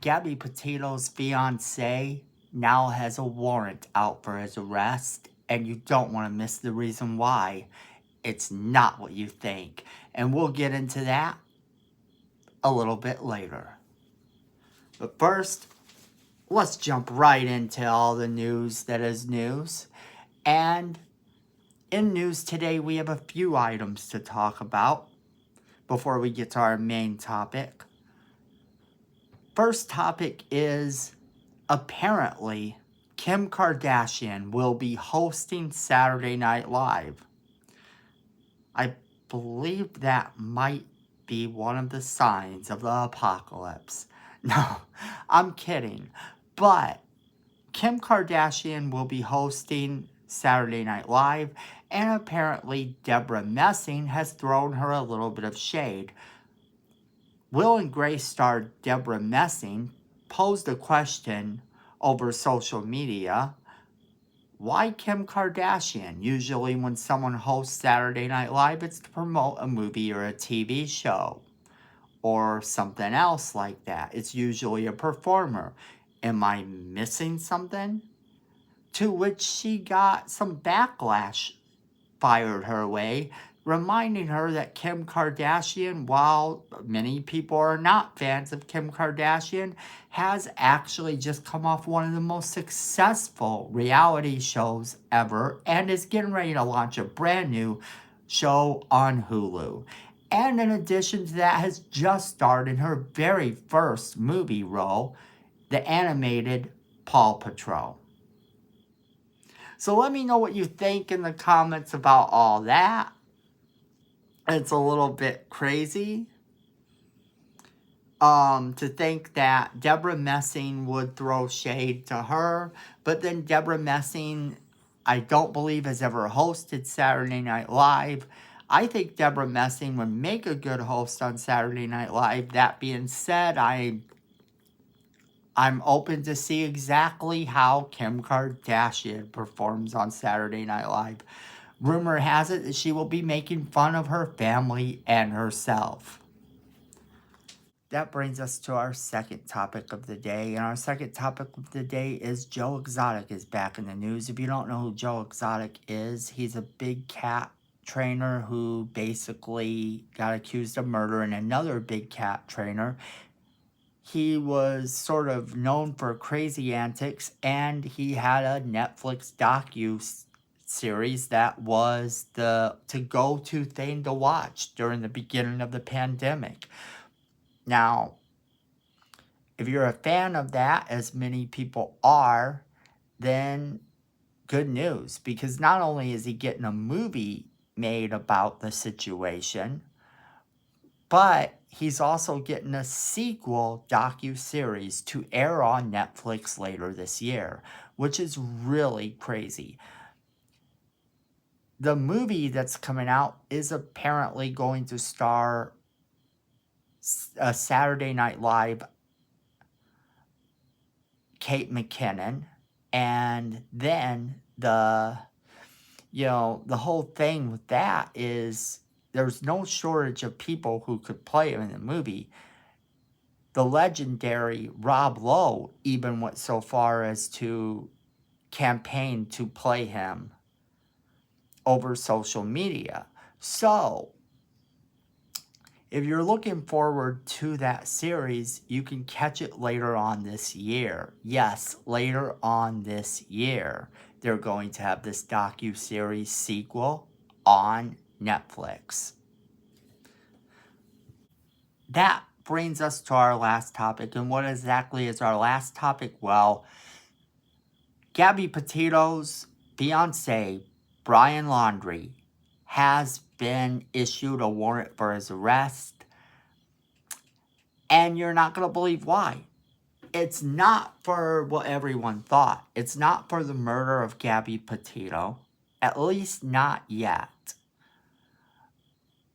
Gabby Petito's fiancé now has a warrant out for his arrest, and you don't want to miss the reason why. It's not what you think, and we'll get into that a little bit later. But first, let's jump right into all the news that is news. And in news today, we have a few items to talk about before we get to our main topic. First topic is apparently Kim Kardashian will be hosting Saturday Night Live. I believe that might be one of the signs of the apocalypse. No, I'm kidding. But Kim Kardashian will be hosting Saturday Night Live, and apparently Debra Messing has thrown her a little bit of shade. Will and Grace star Debra Messing posed a question over social media. Why Kim Kardashian? Usually when someone hosts Saturday Night Live, it's to promote a movie or a TV show or something else like that. It's usually a performer. Am I missing something? To which she got some backlash fired her way, reminding her that Kim Kardashian, while many people are not fans of Kim Kardashian, has actually just come off one of the most successful reality shows ever and is getting ready to launch a brand new show on Hulu. And in addition to that, has just starred in her very first movie role, the animated Paw Patrol. So let me know what you think in the comments about all that. It's a little bit crazy to think that Debra Messing would throw shade to her. But then Debra Messing, I don't believe, has ever hosted Saturday Night Live. I think Debra Messing would make a good host on Saturday Night Live. That being said, I'm open to see exactly how Kim Kardashian performs on Saturday Night Live. Rumor has it that she will be making fun of her family and herself. That brings us to our second topic of the day. And our second topic of the day is Joe Exotic is back in the news. If you don't know who Joe Exotic is, he's a big cat trainer who basically got accused of murdering another big cat trainer. He was sort of known for crazy antics, and he had a Netflix docu-series that was the go-to thing to watch during the beginning of the pandemic. Now, if you're a fan of that, as many people are, then good news, because not only is he getting a movie made about the situation, but he's also getting a sequel docu-series to air on Netflix later this year, which is really crazy. The movie that's coming out is apparently going to star a Saturday Night Live Kate McKinnon, and then the whole thing with that is there's no shortage of people who could play him in the movie. The legendary Rob Lowe even went so far as to campaign to play him over social media. So, if you're looking forward to that series, you can catch it later on this year. Yes, later on this year, they're going to have this docu-series sequel on Netflix. That brings us to our last topic. And what exactly is our last topic? Well, Gabby Petito's fiancé, Brian Laundrie, has been issued a warrant for his arrest. And you're not going to believe why. It's not for what everyone thought. It's not for the murder of Gabby Petito. At least not yet.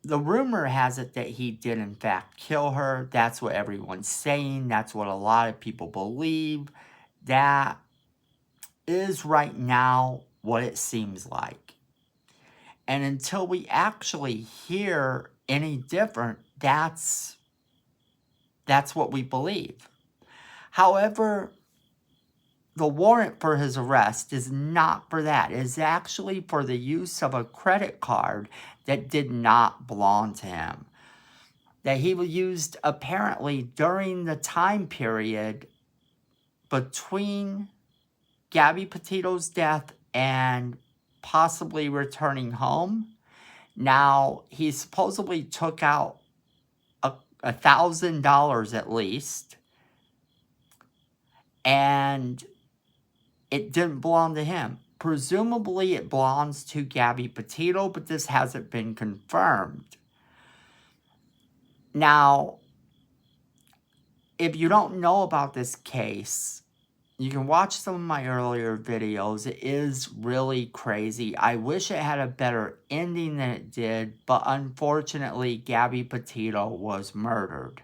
The rumor has it that he did in fact kill her. That's what everyone's saying. That's what a lot of people believe. That is right now what it seems like. And until we actually hear any different, that's what we believe. However, the warrant for his arrest is not for that. It is actually for the use of a credit card that did not belong to him, that he used apparently during the time period between Gabby Petito's death and possibly returning home. Now, he supposedly took out $1,000 at least, and it didn't belong to him. Presumably, it belongs to Gabby Petito, but this hasn't been confirmed. Now, if you don't know about this case, you can watch some of my earlier videos. It is really crazy. I wish it had a better ending than it did, but unfortunately, Gabby Petito was murdered.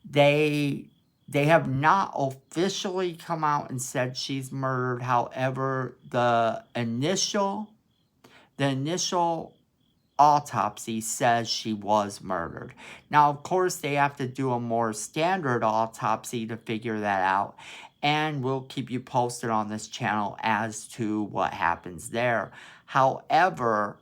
They have not officially come out and said she's murdered. However, the initial autopsy says she was murdered. Now, of course, they have to do a more standard autopsy to figure that out. And we'll keep you posted on this channel as to what happens there. However,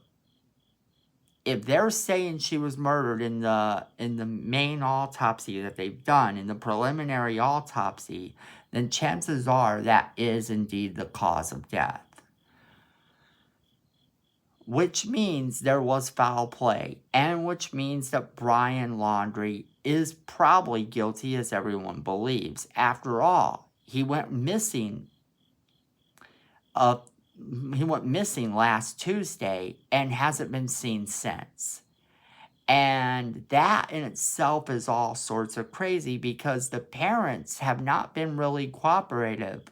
if they're saying she was murdered in the main autopsy that they've done, in the preliminary autopsy, then chances are that is indeed the cause of death. Which means there was foul play, and which means that Brian Laundrie is probably guilty, as everyone believes. After all, he went missing last Tuesday and hasn't been seen since. And that in itself is all sorts of crazy because the parents have not been really cooperative.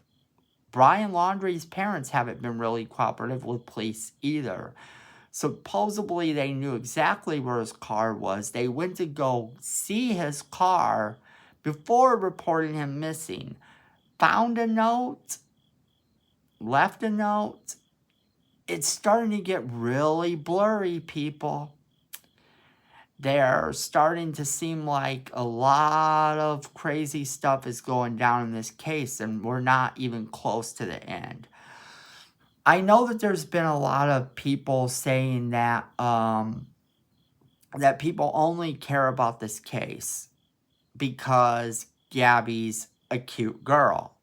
Brian Laundrie's parents haven't been really cooperative with police either. Supposedly, they knew exactly where his car was. They went to go see his car before reporting him missing. Found a note, left a note. It's starting to get really blurry, people. They're starting to seem like a lot of crazy stuff is going down in this case, and we're not even close to the end. I know that there's been a lot of people saying that that people only care about this case because Gabby's a cute girl.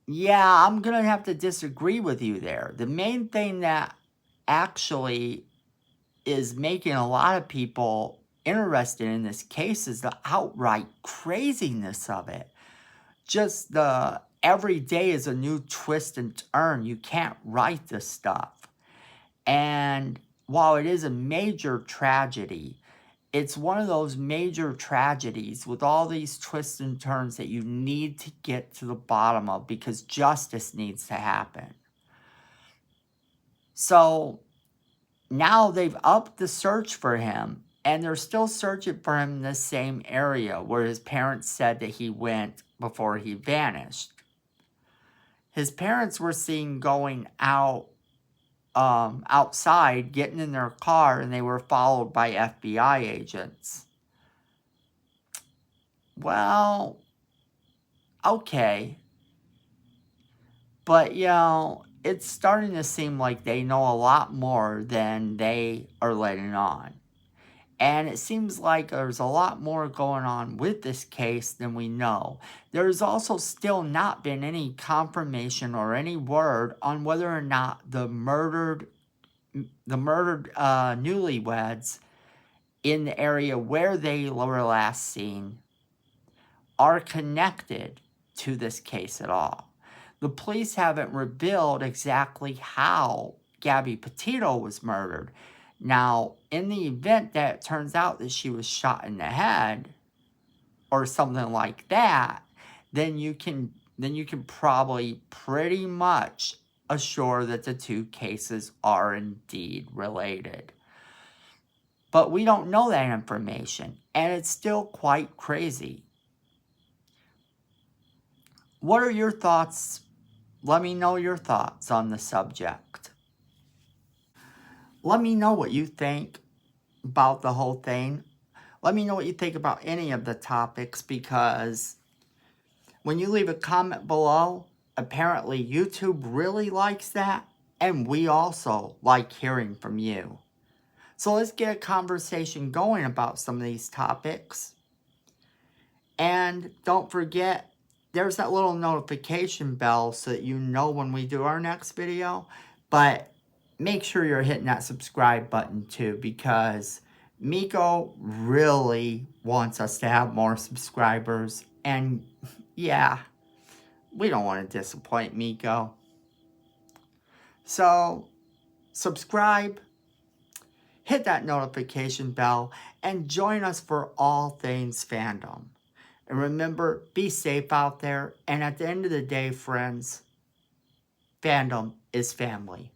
Yeah, I'm going to have to disagree with you there. The main thing that actually is making a lot of people interested in this case is the outright craziness of it. Just the every day is a new twist and turn. You can't write this stuff. And while it is a major tragedy, it's one of those major tragedies with all these twists and turns that you need to get to the bottom of because justice needs to happen. So now they've upped the search for him, and they're still searching for him in the same area where his parents said that he went before he vanished. His parents were seen going out outside, getting in their car, and they were followed by FBI agents. Well, okay. But, you know, it's starting to seem like they know a lot more than they are letting on. And it seems like there's a lot more going on with this case than we know. There's also still not been any confirmation or any word on whether or not the murdered newlyweds in the area where they were last seen are connected to this case at all. The police haven't revealed exactly how Gabby Petito was murdered. Now, in the event that it turns out that she was shot in the head or something like that, then you can probably pretty much assure that the two cases are indeed related. But we don't know that information, and it's still quite crazy. What are your thoughts? Let me know your thoughts on the subject. Let me know what you think about the whole thing. Let me know what you think about any of the topics, because when you leave a comment below, apparently YouTube really likes that, and we also like hearing from you. So let's get a conversation going about some of these topics. And don't forget, there's that little notification bell so that you know when we do our next video. But make sure you're hitting that subscribe button too, because Miko really wants us to have more subscribers. And yeah, we don't want to disappoint Miko. So subscribe, hit that notification bell, and join us for all things fandom. And remember, be safe out there. And at the end of the day, friends, fandom is family.